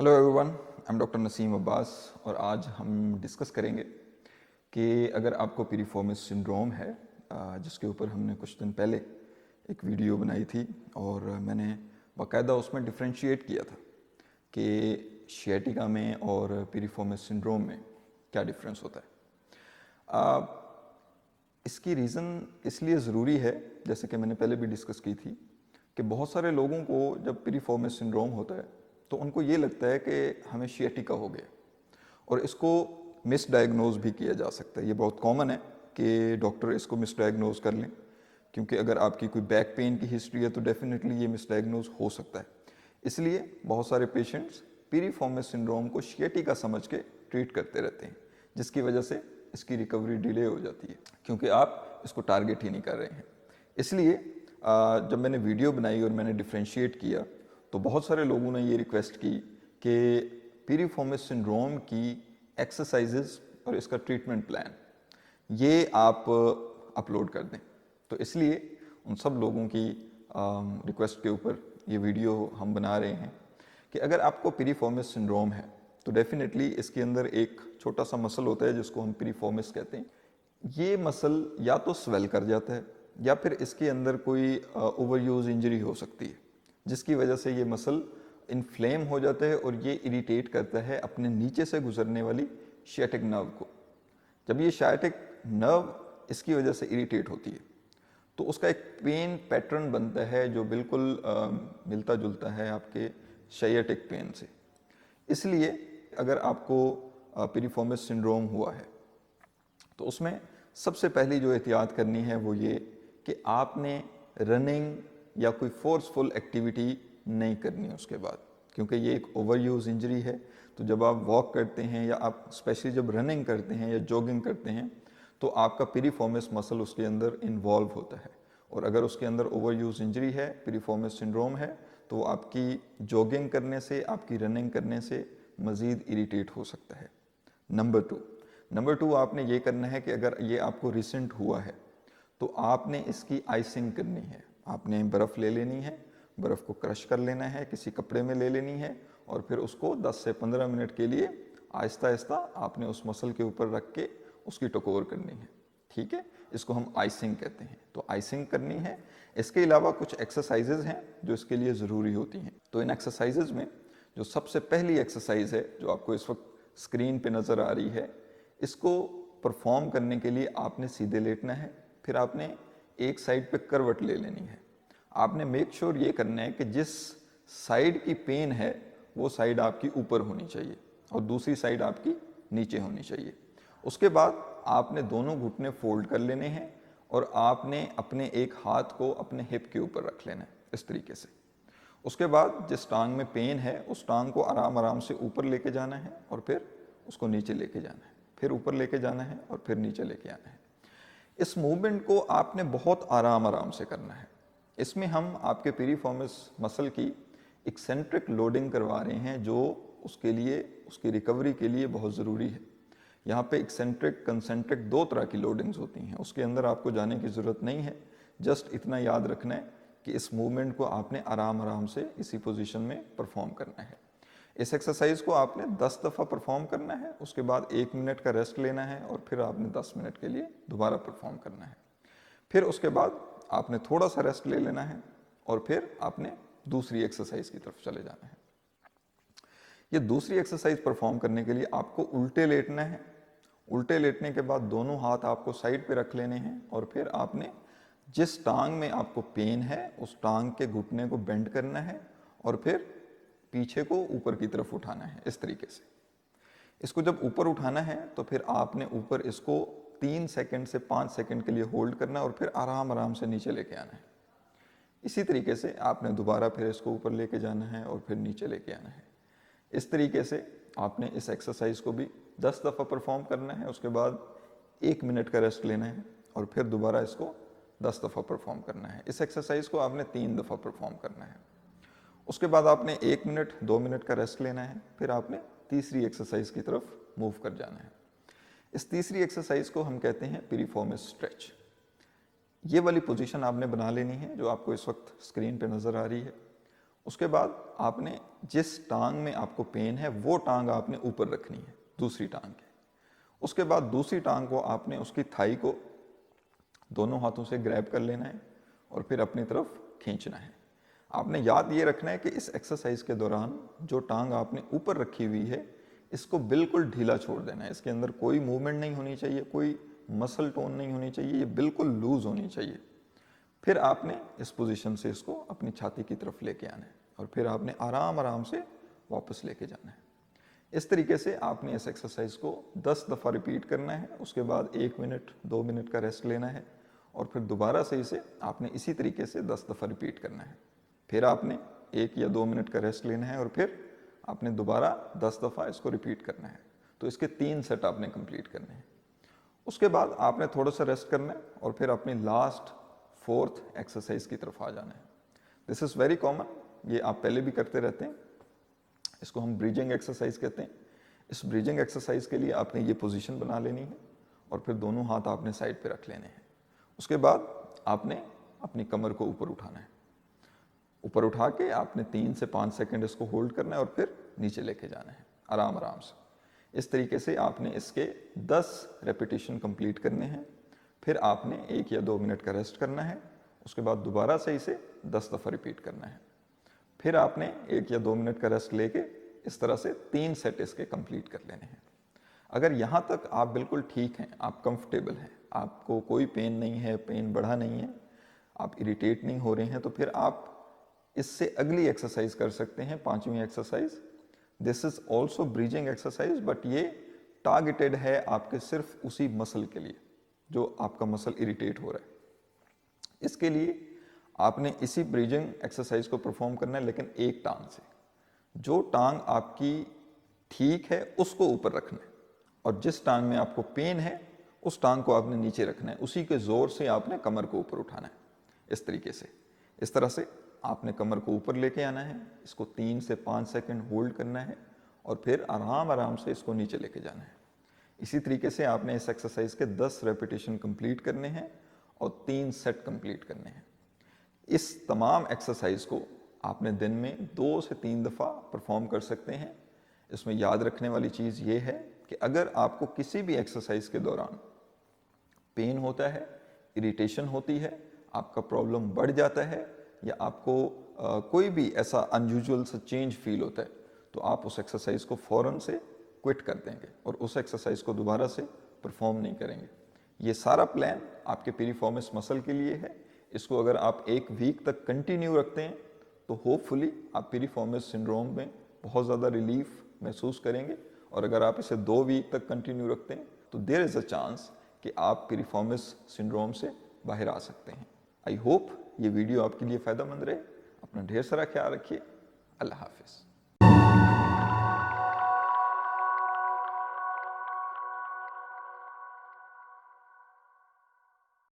Hello everyone, I am doctor Naseem Abbas और आज हम डिस्कस करेंगे कि अगर आपको पिरिफॉर्मिस सिंड्रोम है, जिसके ऊपर हमने कुछ दिन पहले एक वीडियो बनाई थी और मैंने बाकायदा उसमें डिफरेंशिएट किया था कि शियाटिका में और पिरिफॉर्मिस सिंड्रोम में क्या डिफरेंस होता है। इसकी रीज़न इसलिए ज़रूरी है, जैसे कि मैंने पहले भी डिस्कस की थी, कि बहुत सारे लोगों को जब पिरिफॉर्मिस सिंड्रोम होता है तो उनको ये लगता है कि हमें शियाटिका हो गया और इसको मिसडायग्नोज भी किया जा सकता है। ये बहुत कॉमन है कि डॉक्टर इसको मिसडायग्नोज कर लें, क्योंकि अगर आपकी कोई बैक पेन की हिस्ट्री है तो डेफिनेटली ये मिसडायग्नोज हो सकता है। इसलिए बहुत सारे पेशेंट्स पिरिफॉर्मिस सिंड्रोम को शियाटिका समझ के ट्रीट करते रहते हैं, जिसकी वजह से इसकी रिकवरी डिले हो जाती है, क्योंकि आप इसको टारगेट ही नहीं कर रहे हैं। इसलिए जब मैंने वीडियो बनाई और मैंने डिफ्रेंशिएट किया तो बहुत सारे लोगों ने ये रिक्वेस्ट की कि पिरिफॉर्मिस सिंड्रोम की एक्सरसाइजेस और इसका ट्रीटमेंट प्लान ये आप अपलोड कर दें। तो इसलिए उन सब लोगों की रिक्वेस्ट के ऊपर ये वीडियो हम बना रहे हैं कि अगर आपको पिरिफॉर्मिस सिंड्रोम है तो डेफिनेटली इसके अंदर एक छोटा सा मसल होता है जिसको हम पिरिफॉर्मिस कहते हैं। ये मसल या तो स्वेल कर जाता है या फिर इसके अंदर कोई ओवरयूज इंजरी हो सकती है, जिसकी वजह से ये मसल इन्फ्लेम हो जाता है और ये इरिटेट करता है अपने नीचे से गुजरने वाली शियाटिक नर्व को। जब ये शियाटिक नर्व इसकी वजह से इरिटेट होती है तो उसका एक पेन पैटर्न बनता है जो बिल्कुल मिलता जुलता है आपके शियाटिक पेन से। इसलिए अगर आपको पिरिफॉर्मिस सिंड्रोम हुआ है तो उसमें सबसे पहली जो एहतियात करनी है वो ये कि आपने रनिंग या कोई फोर्सफुल एक्टिविटी नहीं करनी उसके बाद, क्योंकि ये एक ओवरयूज इंजरी है। तो जब आप वॉक करते हैं या आप स्पेशली जब रनिंग करते हैं या जॉगिंग करते हैं तो आपका पिरिफॉर्मिस मसल उसके अंदर इन्वॉल्व होता है, और अगर उसके अंदर ओवरयूज इंजरी है, पिरिफॉर्मिस सिंड्रोम है, तो आपकी जॉगिंग करने से, आपकी रनिंग करने से मज़ीद इरिटेट हो सकता है। नंबर टू आपने ये करना है कि अगर ये आपको रिसेंट हुआ है तो आपने इसकी आइसिंग करनी है। आपने बर्फ़ ले लेनी है, बर्फ़ को क्रश कर लेना है, किसी कपड़े में ले लेनी है और फिर उसको 10 से 15 मिनट के लिए आहिस्ता आहिस्ता आपने उस मसल के ऊपर रख के उसकी टकोर करनी है। ठीक है, इसको हम आइसिंग कहते हैं। तो आइसिंग करनी है। इसके अलावा कुछ एक्सरसाइजेज हैं जो इसके लिए ज़रूरी होती हैं। तो इन एक्सरसाइजेज में जो सबसे पहली एक्सरसाइज है जो आपको इस वक्त स्क्रीन पे नज़र आ रही है, इसको परफॉर्म करने के लिए आपने सीधे लेटना है, फिर आपने एक साइड पे करवट ले लेनी है। आपने मेक श्योर ये करना है कि जिस साइड की पेन है वो साइड आपकी ऊपर होनी चाहिए और दूसरी साइड आपकी नीचे होनी चाहिए। उसके बाद आपने दोनों घुटने फोल्ड कर लेने हैं और आपने अपने एक हाथ को अपने हिप के ऊपर रख लेना है इस तरीके से। उसके बाद जिस टांग में पेन है उस टांग को आराम आराम से ऊपर लेके जाना है और फिर उसको नीचे लेके जाना है, फिर ऊपर लेके जाना है और फिर नीचे लेके आना है। इस मूवमेंट को आपने बहुत आराम आराम से करना है। इसमें हम आपके पिरिफॉर्मिस मसल की एक्सेंट्रिक लोडिंग करवा रहे हैं जो उसके लिए, उसकी रिकवरी के लिए बहुत ज़रूरी है। यहाँ पे एक्सेंट्रिक कंसेंट्रिक दो तरह की लोडिंग्स होती हैं, उसके अंदर आपको जाने की ज़रूरत नहीं है। जस्ट इतना याद रखना है कि इस मूवमेंट को आपने आराम आराम से इसी पोजीशन में परफॉर्म करना है। इस एक्सरसाइज को आपने 10 दफ़ा परफॉर्म करना है, उसके बाद 1 मिनट का रेस्ट लेना है और फिर आपने 10 मिनट के लिए दोबारा परफॉर्म करना है। फिर उसके बाद आपने थोड़ा सा रेस्ट ले लेना है और फिर आपने दूसरी एक्सरसाइज की तरफ चले जाना है। ये दूसरी एक्सरसाइज परफॉर्म करने के लिए आपको उल्टे लेटना है। उल्टे लेटने के बाद दोनों हाथ आपको साइड पे रख लेने हैं और फिर आपने जिस टांग में आपको पेन है उस टांग के घुटने को बेंड करना है और फिर पीछे को ऊपर की तरफ उठाना है इस तरीके से। इसको जब ऊपर उठाना है तो फिर आपने ऊपर इसको 3 सेकंड से 5 सेकंड के लिए होल्ड करना है और फिर आराम आराम से नीचे लेके आना है। इसी तरीके से आपने दोबारा फिर इसको ऊपर लेके जाना है और फिर नीचे लेके आना है। इस तरीके से आपने इस एक्सरसाइज को भी 10 दफ़ा परफॉर्म करना है, उसके बाद 1 मिनट का रेस्ट लेना है और फिर दोबारा इसको 10 दफ़ा परफॉर्म करना है। इस एक्सरसाइज को आपने 3 दफ़ा परफॉर्म करना है। उसके बाद आपने 1 मिनट 2 मिनट का रेस्ट लेना है, फिर आपने तीसरी एक्सरसाइज की तरफ मूव कर जाना है। इस तीसरी एक्सरसाइज को हम कहते हैं पिरिफॉर्मिस स्ट्रेच। ये वाली पोजीशन आपने बना लेनी है जो आपको इस वक्त स्क्रीन पे नज़र आ रही है। उसके बाद आपने जिस टांग में आपको पेन है वो टांग आपने ऊपर रखनी है दूसरी टांग के। उसके बाद दूसरी टांग को आपने उसकी थाई को दोनों हाथों से ग्रैब कर लेना है और फिर अपनी तरफ खींचना है। आपने याद ये रखना है कि इस एक्सरसाइज के दौरान जो टांग आपने ऊपर रखी हुई है इसको बिल्कुल ढीला छोड़ देना है। इसके अंदर कोई मूवमेंट नहीं होनी चाहिए, कोई मसल टोन नहीं होनी चाहिए, ये बिल्कुल लूज होनी चाहिए। फिर आपने इस पोजीशन से इसको अपनी छाती की तरफ लेके आना है और फिर आपने आराम आराम से वापस लेके जाना है। इस तरीके से आपने इस एक्सरसाइज को 10 दफ़ा रिपीट करना है। उसके बाद 1 मिनट 2 मिनट का रेस्ट लेना है और फिर दोबारा से इसे आपने इसी तरीके से 10 दफ़ा रिपीट करना है। फिर आपने 1 या 2 मिनट का रेस्ट लेना है और फिर आपने दोबारा 10 दफ़ा इसको रिपीट करना है। तो इसके 3 सेट आपने कंप्लीट करने हैं। उसके बाद आपने थोड़ा सा रेस्ट करना है और फिर अपनी लास्ट 4th एक्सरसाइज की तरफ आ जाना है। दिस इज़ वेरी कॉमन, ये आप पहले भी करते रहते हैं। इसको हम ब्रीजिंग एक्सरसाइज कहते हैं। इस ब्रीजिंग एक्सरसाइज के लिए आपने ये पोजीशन बना लेनी है और फिर दोनों हाथ आपने साइड पे रख लेने हैं। उसके बाद आपने अपनी कमर को ऊपर उठाना है। ऊपर उठा के आपने 3 से 5 सेकंड इसको होल्ड करना है और फिर नीचे लेके जाना है आराम आराम से। इस तरीके से आपने इसके 10 रेपिटेशन कंप्लीट करने हैं। फिर आपने 1 या 2 मिनट का रेस्ट करना है। उसके बाद दोबारा से इसे 10 दफ़ा रिपीट करना है। फिर आपने 1 या 2 मिनट का रेस्ट लेके इस तरह से 3 सेट इसके कंप्लीट कर लेने हैं। अगर यहाँ तक आप बिल्कुल ठीक हैं, आप कंफर्टेबल हैं, आपको कोई पेन नहीं है, पेन बढ़ा नहीं है, आप इरिटेट नहीं हो रहे हैं, तो फिर आप इससे अगली एक्सरसाइज कर सकते हैं, 5वीं exercise. This is also bridging exercise, but ये टारगेटेड है आपके सिर्फ उसी मसल के लिए जो आपका मसल इरिटेट हो रहा है। इसके लिए आपने इसी ब्रीजिंग एक्सरसाइज को परफॉर्म करना है, लेकिन एक टांग से। जो टांग आपकी ठीक है उसको ऊपर रखना है और जिस टांग में आपको पेन है उस टांग को आपने नीचे रखना है। उसी के जोर से आपने कमर को ऊपर उठाना है। इस तरीके से, इस तरह से आपने कमर को ऊपर लेके आना है। इसको 3 से 5 सेकंड होल्ड करना है और फिर आराम आराम से इसको नीचे लेके जाना है। इसी तरीके से आपने इस एक्सरसाइज के 10 रेपिटेशन कंप्लीट करने हैं और 3 सेट कंप्लीट करने हैं। इस तमाम एक्सरसाइज को आपने दिन में 2 से 3 दफ़ा परफॉर्म कर सकते हैं। इसमें याद रखने वाली चीज़ ये है कि अगर आपको किसी भी एक्सरसाइज के दौरान पेन होता है, इरिटेशन होती है, आपका प्रॉब्लम बढ़ जाता है या आपको कोई भी ऐसा अनयूजुअल सा चेंज फील होता है, तो आप उस एक्सरसाइज को फ़ौरन से क्विट कर देंगे और उस एक्सरसाइज को दोबारा से परफॉर्म नहीं करेंगे। ये सारा प्लान आपके पिरिफॉर्मिस मसल के लिए है। इसको अगर आप 1 वीक तक कंटिन्यू रखते हैं तो होपफुली आप पिरिफॉर्मिस सिंड्रोम में बहुत ज़्यादा रिलीफ महसूस करेंगे, और अगर आप इसे 2 वीक तक कंटिन्यू रखते हैं तो देयर इज़ अ चांस कि आप पिरिफॉर्मिस सिंड्रोम से बाहर आ सकते हैं। आई होप ये वीडियो आपके लिए फ़ायदेमंद रहे। अपना ढेर सारा ख्याल रखिए। अल्लाह हाफिज़।